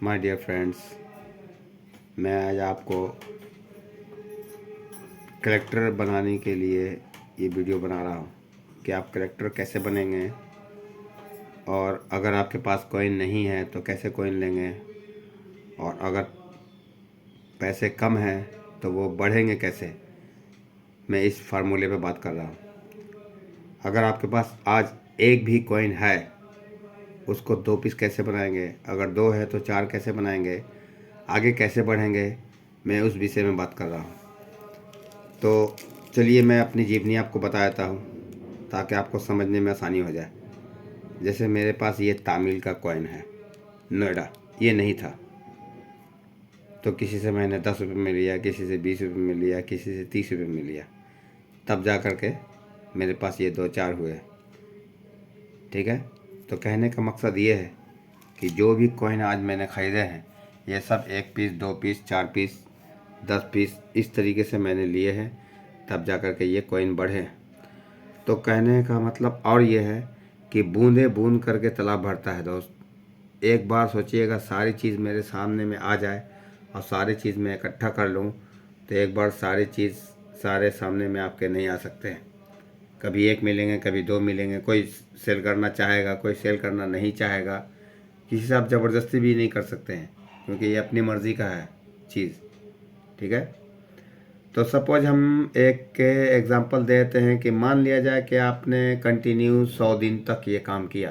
My dear friends, मैं आज आपको करेक्टर बनाने के लिए ये वीडियो बना रहा हूँ कि आप करेक्टर कैसे बनेंगे और अगर आपके पास कॉइन नहीं है तो कैसे कॉइन लेंगे, और अगर पैसे कम हैं तो वो बढ़ेंगे कैसे। मैं इस फार्मूले पे बात कर रहा हूँ। अगर आपके पास आज एक भी कॉइन है, उसको 2 पीस कैसे बनाएंगे, अगर 2 है तो 4 कैसे बनाएंगे, आगे कैसे बढ़ेंगे, मैं उस विषय में बात कर रहा हूँ। तो चलिए मैं अपनी जीवनी आपको बता देता हूँ ताकि आपको समझने में आसानी हो जाए। जैसे मेरे पास ये तामिल का कॉइन है, नोएडा, ये नहीं था तो किसी से मैंने 10 रुपये में लिया, किसी से 20 रुपये में लिया, किसी से 30 रुपये में लिया, तब जा कर के मेरे पास ये 2-4 हुए। ठीक है, तो कहने का मकसद ये है कि जो भी कॉइन आज मैंने ख़रीदे हैं, ये सब 1 पीस, 2 पीस, 4 पीस, 10 पीस इस तरीके से मैंने लिए हैं, तब जा कर के ये कॉइन बढ़े। तो कहने का मतलब और ये है कि बूंदे बूंद करके तालाब भरता है दोस्त। एक बार सोचिएगा सारी चीज़ मेरे सामने में आ जाए और सारी चीज़ मैं इकट्ठा कर लूँ तो एक बार सारी चीज़ सारे सामने में आपके नहीं आ सकते हैं। कभी एक मिलेंगे, कभी 2 मिलेंगे। कोई सेल करना चाहेगा, कोई सेल करना नहीं चाहेगा। किसी से आप ज़बरदस्ती भी नहीं कर सकते हैं क्योंकि ये अपनी मर्ज़ी का है चीज़। ठीक है, तो सपोज हम एक एग्ज़ाम्पल देते हैं कि मान लिया जाए कि आपने कंटिन्यू 100 दिन तक ये काम किया,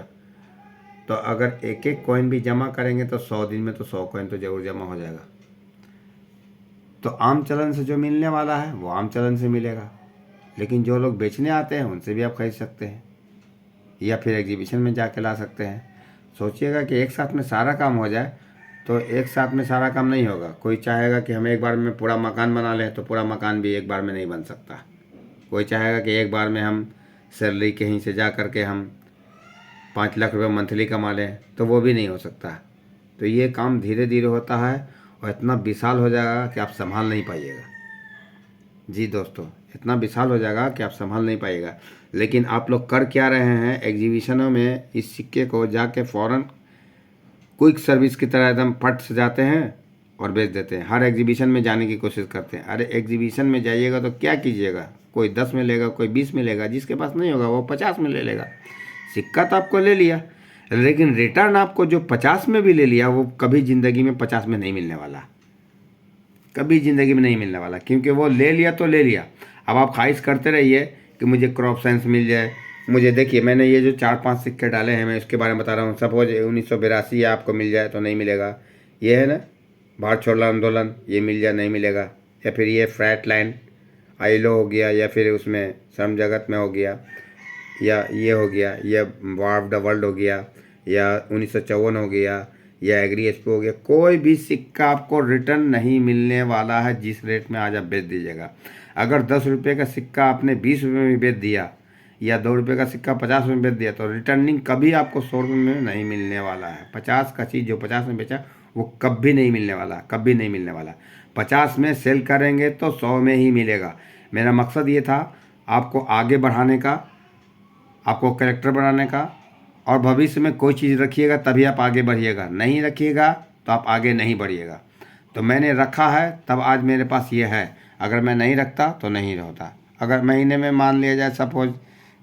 तो अगर एक एक कॉइन भी जमा करेंगे तो 100 दिन में तो 100 कॉइन तो ज़रूर जमा हो जाएगा। तो आम चलन से जो मिलने वाला है वो आम चलन से मिलेगा, लेकिन जो लोग बेचने आते हैं उनसे भी आप खरीद सकते हैं या फिर एग्जीबिशन में जाके ला सकते हैं। सोचिएगा कि एक साथ में सारा काम हो जाए तो एक साथ में सारा काम नहीं होगा। कोई चाहेगा कि हम एक बार में पूरा मकान बना लें तो पूरा मकान भी एक बार में नहीं बन सकता। कोई चाहेगा कि एक बार में हम सैलरी कहीं से जा कर के हम 5 लाख रुपये मंथली कमा लें तो वो भी नहीं हो सकता। तो ये काम धीरे धीरे होता है और इतना विशाल हो जाएगा कि आप संभाल नहीं पाइएगा। जी दोस्तों, इतना विशाल हो जाएगा कि आप संभाल नहीं पाइएगा। लेकिन आप लोग कर क्या रहे हैं, एग्जीबिशनों में इस सिक्के को जाके फ़ौरन क्विक सर्विस की तरह एकदम फट से जाते हैं और बेच देते हैं। हर एग्जीबिशन में जाने की कोशिश करते हैं। अरे एग्जीबिशन में जाइएगा तो क्या कीजिएगा, कोई 10 में लेगा, कोई 20 में लेगा, जिसके पास नहीं होगा वो 50 में ले लेगा। सिक्का तो आपको ले लिया, लेकिन रिटर्न आपको जो 50 में भी ले लिया वो कभी ज़िंदगी में 50 में नहीं मिलने वाला, कभी ज़िंदगी में नहीं मिलने वाला, क्योंकि वो ले लिया तो ले लिया। अब आप ख्वाहिश करते रहिए कि मुझे क्रॉप साइंस मिल जाए। मुझे देखिए, मैंने ये जो 4-5 सिक्के डाले हैं मैं उसके बारे में बता रहा हूँ। सपोज 1982 आपको मिल जाए तो नहीं मिलेगा। ये है ना भारत छोड़ो आंदोलन, ये मिल जाए नहीं मिलेगा। या फिर ये फ्लैट लाइन आइलो हो गया, या फिर उसमें श्रम जगत में हो गया, या ये हो गया, या वॉर ऑफ द वर्ल्ड हो गया, या 1954 हो गया, या एग्री एक्सपो हो गया। कोई भी सिक्का आपको रिटर्न नहीं मिलने वाला है जिस रेट में आज आप बेच दीजिएगा। अगर 10 रुपये का सिक्का आपने 20 रुपये में बेच दिया या 2 रुपये का सिक्का 50 रुपये में बेच दिया तो रिटर्निंग कभी आपको 100 रुपये में नहीं मिलने वाला है। 50 का चीज़ जो 50 में बेचा वो कभी नहीं मिलने वाला, कभी नहीं मिलने वाला। 50 में सेल करेंगे तो 100 में ही मिलेगा। मेरा मकसद ये था आपको आगे बढ़ाने का, आपको कैरेक्टर बनाने का। और भविष्य में कोई चीज़ रखिएगा तभी आप आगे बढ़िएगा, नहीं रखिएगा तो आप आगे नहीं बढ़िएगा। तो मैंने रखा है तब आज मेरे पास ये है। अगर मैं नहीं रखता तो नहीं होता। अगर महीने में मान लिया जाए सपोज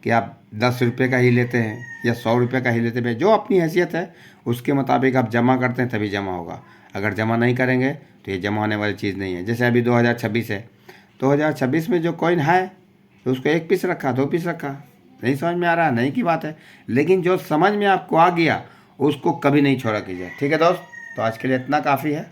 कि आप 10 रुपये का ही लेते हैं या 100 रुपये का ही लेते हैं, जो अपनी हैसियत है उसके मुताबिक आप जमा करते हैं तभी जमा होगा। अगर जमा नहीं करेंगे तो ये जमा होने वाली चीज़ नहीं है। जैसे अभी 2026 है, 2026 में जो कॉइन है तो उसको 1 पीस रखा, 2 पीस रखा, नहीं समझ में आ रहा, नहीं की बात है। लेकिन जो समझ में आपको आ गया उसको कभी नहीं छोड़ा कीजिए। ठीक है दोस्त, तो आज के लिए इतना काफ़ी है।